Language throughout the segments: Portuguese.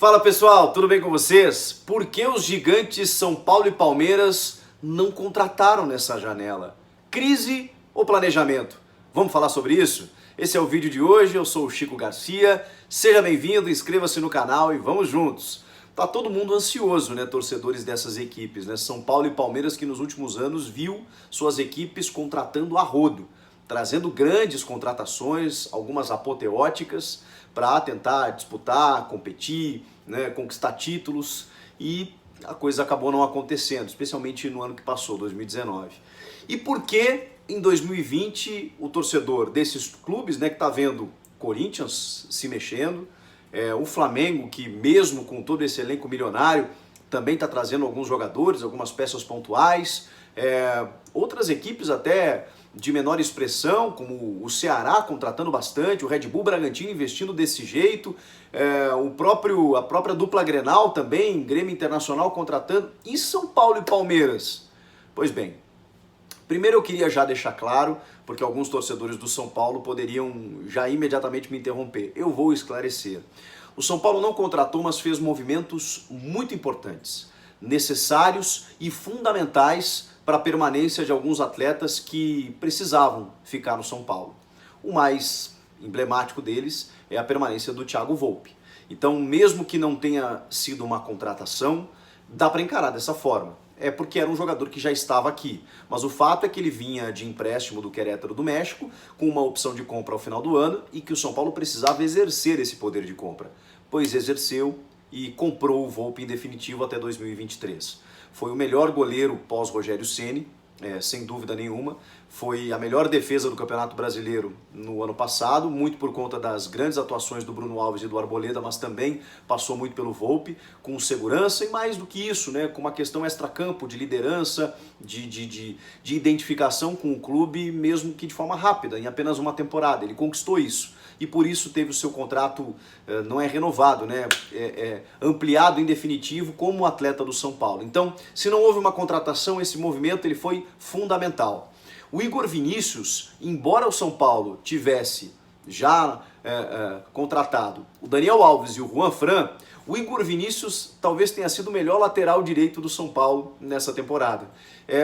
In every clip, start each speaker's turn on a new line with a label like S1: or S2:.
S1: Fala pessoal, tudo bem com vocês? Por que os gigantes São Paulo e Palmeiras não contrataram nessa janela? Crise ou planejamento? Vamos falar sobre isso? Esse é o vídeo de hoje, eu sou o Chico Garcia, seja bem-vindo, inscreva-se no canal e vamos juntos. Tá todo mundo ansioso, né, torcedores dessas equipes, né? São Paulo e Palmeiras que nos últimos anos viu suas equipes contratando a rodo, trazendo grandes contratações, algumas apoteóticas, para tentar disputar, competir, né, conquistar títulos, e a coisa acabou não acontecendo, especialmente no ano que passou, 2019. E por que em 2020 o torcedor desses clubes, né, que está vendo Corinthians se mexendo, o Flamengo, que mesmo com todo esse elenco milionário, também está trazendo alguns jogadores, algumas peças pontuais, outras equipes até de menor expressão, como o Ceará contratando bastante, o Red Bull Bragantino investindo desse jeito, a própria dupla Grenal também, Grêmio Internacional contratando, e São Paulo e Palmeiras? Pois bem, primeiro eu queria já deixar claro, porque alguns torcedores do São Paulo poderiam já imediatamente me interromper. Eu vou esclarecer. O São Paulo não contratou, mas fez movimentos muito importantes, necessários e fundamentais para a permanência de alguns atletas que precisavam ficar no São Paulo. O mais emblemático deles é a permanência do Thiago Volpi. Então, mesmo que não tenha sido uma contratação, dá para encarar dessa forma. É porque era um jogador que já estava aqui. Mas o fato é que ele vinha de empréstimo do Querétaro do México, com uma opção de compra ao final do ano, e que o São Paulo precisava exercer esse poder de compra. Pois exerceu e comprou o Volpi em definitivo até 2023. Foi o melhor goleiro pós-Rogério Ceni, sem dúvida nenhuma. Foi a melhor defesa do Campeonato Brasileiro no ano passado, muito por conta das grandes atuações do Bruno Alves e do Arboleda, mas também passou muito pelo Volpi, com segurança e mais do que isso, né, com uma questão extracampo, de liderança, de identificação com o clube, mesmo que de forma rápida, em apenas uma temporada. Ele conquistou isso. E por isso teve o seu contrato, não é renovado, né? Ampliado em definitivo como atleta do São Paulo. Então, se não houve uma contratação, esse movimento ele foi fundamental. O Igor Vinícius, embora o São Paulo tivesse já contratado o Daniel Alves e o Juan Fran, o Igor Vinícius talvez tenha sido o melhor lateral direito do São Paulo nessa temporada.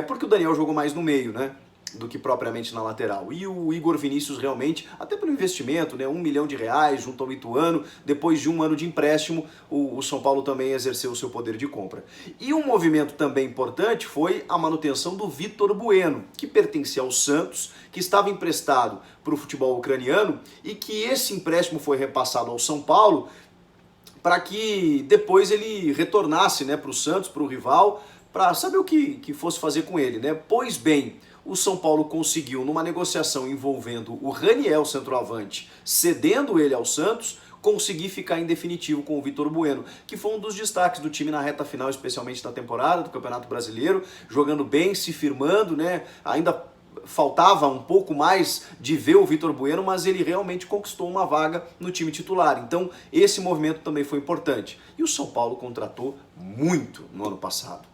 S1: Porque o Daniel jogou mais no meio, né, do que propriamente na lateral. E o Igor Vinícius realmente, até pelo investimento, né, R$1 milhão junto ao Ituano, depois de um ano de empréstimo, o São Paulo também exerceu o seu poder de compra. E um movimento também importante foi a manutenção do Vitor Bueno, que pertencia ao Santos, que estava emprestado para o futebol ucraniano, e que esse empréstimo foi repassado ao São Paulo para que depois ele retornasse, né, para o Santos, para o rival, para saber o que fosse fazer com ele, né? Pois bem, o São Paulo conseguiu, numa negociação envolvendo o Raniel, centroavante, cedendo ele ao Santos, conseguir ficar em definitivo com o Vitor Bueno, que foi um dos destaques do time na reta final, especialmente da temporada do Campeonato Brasileiro, jogando bem, se firmando, né? Ainda faltava um pouco mais de ver o Vitor Bueno, mas ele realmente conquistou uma vaga no time titular. Então, esse movimento também foi importante. E o São Paulo contratou muito no ano passado,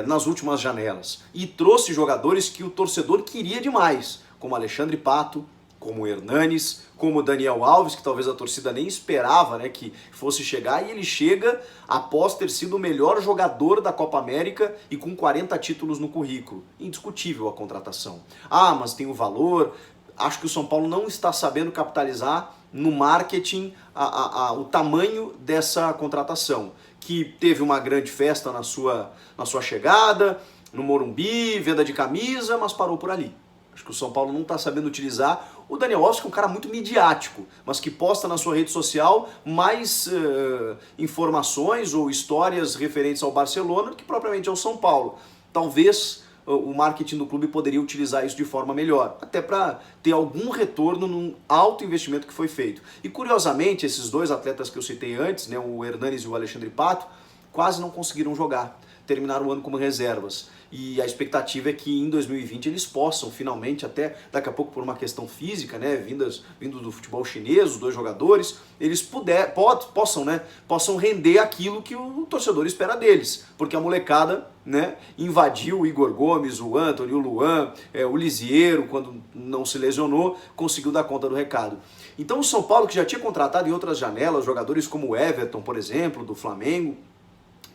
S1: nas últimas janelas, e trouxe jogadores que o torcedor queria demais, como Alexandre Pato, como Hernanes, como Daniel Alves, que talvez a torcida nem esperava, né, que fosse chegar, e ele chega após ter sido o melhor jogador da Copa América e com 40 títulos no currículo. Indiscutível a contratação. Mas tem o valor. Acho que o São Paulo não está sabendo capitalizar no marketing o tamanho dessa contratação, que teve uma grande festa na sua chegada, no Morumbi, venda de camisa, mas parou por ali. Acho que o São Paulo não está sabendo utilizar o Daniel Alves, que é um cara muito midiático, mas que posta na sua rede social mais informações ou histórias referentes ao Barcelona do que propriamente ao São Paulo. Talvez o marketing do clube poderia utilizar isso de forma melhor, até para ter algum retorno num alto investimento que foi feito. E curiosamente, esses dois atletas que eu citei antes, né, o Hernanes e o Alexandre Pato, quase não conseguiram jogar, terminaram o ano como reservas. E a expectativa é que em 2020 eles possam finalmente, até daqui a pouco por uma questão física, né, vindo do futebol chinês, os dois jogadores, eles possam render aquilo que o torcedor espera deles. Porque a molecada, né, invadiu o Igor Gomes, o Antony, o Luan, o Lisiero, quando não se lesionou, conseguiu dar conta do recado. Então o São Paulo, que já tinha contratado em outras janelas jogadores como o Everton, por exemplo, do Flamengo,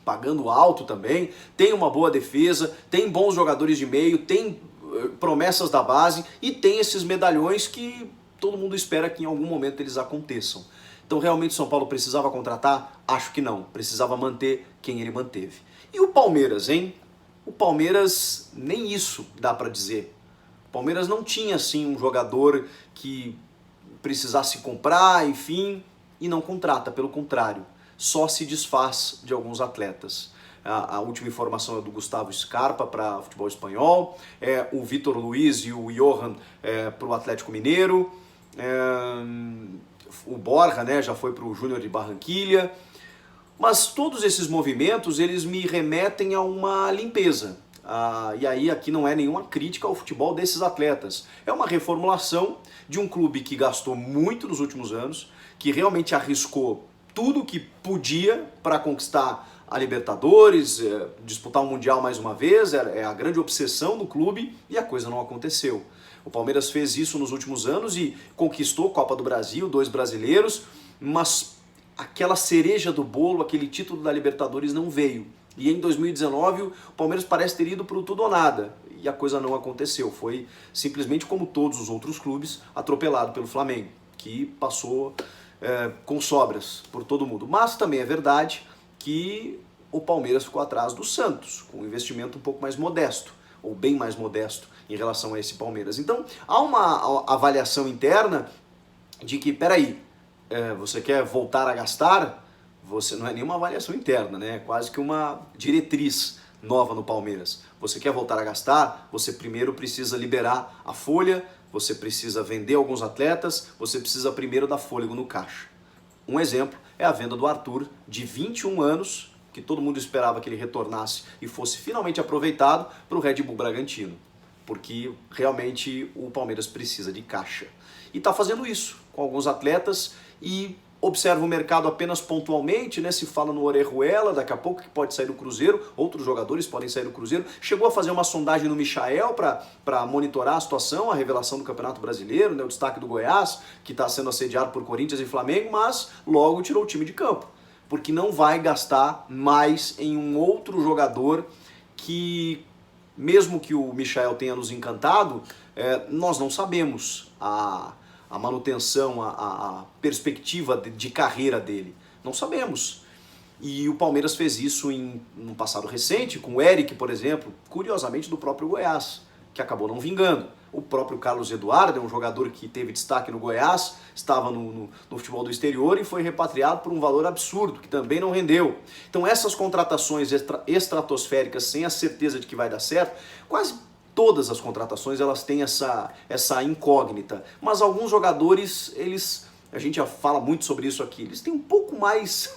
S1: pagando alto também, tem uma boa defesa, tem bons jogadores de meio, tem promessas da base e tem esses medalhões que todo mundo espera que em algum momento eles aconteçam. Então realmente o São Paulo precisava contratar? Acho que não, precisava manter quem ele manteve. E o Palmeiras, hein? O Palmeiras nem isso dá para dizer. O Palmeiras não tinha assim um jogador que precisasse comprar, enfim, e não contrata, pelo contrário. Só se desfaz de alguns atletas. A última informação é do Gustavo Scarpa para o futebol espanhol, o Vitor Luiz e o Johan para o Atlético Mineiro, o Borja, né, já foi para o Júnior de Barranquilha, mas todos esses movimentos eles me remetem a uma limpeza. E aí aqui não é nenhuma crítica ao futebol desses atletas, é uma reformulação de um clube que gastou muito nos últimos anos, que realmente arriscou tudo que podia para conquistar a Libertadores, disputar o Mundial mais uma vez, é a grande obsessão do clube e a coisa não aconteceu. O Palmeiras fez isso nos últimos anos e conquistou a Copa do Brasil, 2 brasileiros, mas aquela cereja do bolo, aquele título da Libertadores não veio. E em 2019 o Palmeiras parece ter ido para o tudo ou nada e a coisa não aconteceu. Foi simplesmente como todos os outros clubes, atropelado pelo Flamengo, que passou com sobras por todo mundo. Mas também é verdade que o Palmeiras ficou atrás do Santos, com um investimento um pouco mais modesto, ou bem mais modesto em relação a esse Palmeiras. Então há uma avaliação interna de que, peraí, você quer voltar a gastar? Você não é nenhuma avaliação interna, né? É quase que uma diretriz nova no Palmeiras. Você quer voltar a gastar? Você primeiro precisa liberar a folha, você precisa vender alguns atletas, você precisa primeiro dar fôlego no caixa. Um exemplo é a venda do Arthur, de 21 anos, que todo mundo esperava que ele retornasse e fosse finalmente aproveitado para o Red Bull Bragantino, porque realmente o Palmeiras precisa de caixa. E está fazendo isso com alguns atletas e observa o mercado apenas pontualmente, né? Se fala no Orejuela, daqui a pouco que pode sair do Cruzeiro, outros jogadores podem sair do Cruzeiro. Chegou a fazer uma sondagem no Michael para monitorar a situação, a revelação do Campeonato Brasileiro, né? O destaque do Goiás, que está sendo assediado por Corinthians e Flamengo, mas logo tirou o time de campo, porque não vai gastar mais em um outro jogador que, mesmo que o Michael tenha nos encantado, nós não sabemos a manutenção, a perspectiva de carreira dele. Não sabemos. E o Palmeiras fez isso no passado recente, com o Eric, por exemplo, curiosamente do próprio Goiás, que acabou não vingando. O próprio Carlos Eduardo é um jogador que teve destaque no Goiás, estava no futebol do exterior e foi repatriado por um valor absurdo, que também não rendeu. Então essas contratações estratosféricas, sem a certeza de que vai dar certo, quase todas as contratações elas têm essa incógnita, mas alguns jogadores, a gente já fala muito sobre isso aqui, eles têm um pouco mais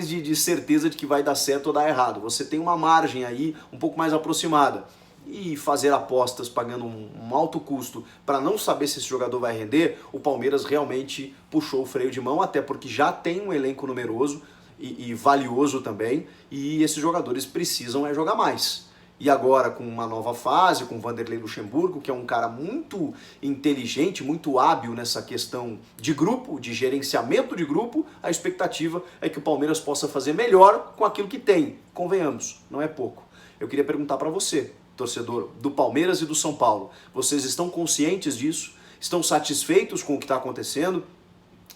S1: de certeza de que vai dar certo ou dar errado. Você tem uma margem aí um pouco mais aproximada. E fazer apostas pagando um alto custo para não saber se esse jogador vai render, o Palmeiras realmente puxou o freio de mão, até porque já tem um elenco numeroso e valioso também, e esses jogadores precisam jogar mais. E agora com uma nova fase, com o Vanderlei Luxemburgo, que é um cara muito inteligente, muito hábil nessa questão de grupo, de gerenciamento de grupo, a expectativa é que o Palmeiras possa fazer melhor com aquilo que tem. Convenhamos, não é pouco. Eu queria perguntar para você, torcedor do Palmeiras e do São Paulo, vocês estão conscientes disso? Estão satisfeitos com o que está acontecendo?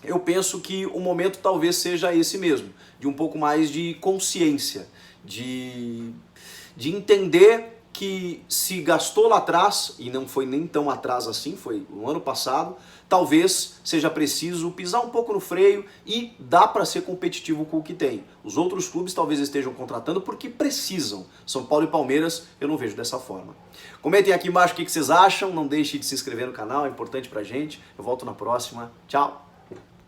S1: Eu penso que o momento talvez seja esse mesmo, de um pouco mais de consciência, de entender que se gastou lá atrás, e não foi nem tão atrás assim, foi no ano passado, talvez seja preciso pisar um pouco no freio e dá para ser competitivo com o que tem. Os outros clubes talvez estejam contratando porque precisam. São Paulo e Palmeiras eu não vejo dessa forma. Comentem aqui embaixo o que vocês acham, não deixe de se inscrever no canal, é importante pra gente. Eu volto na próxima. Tchau!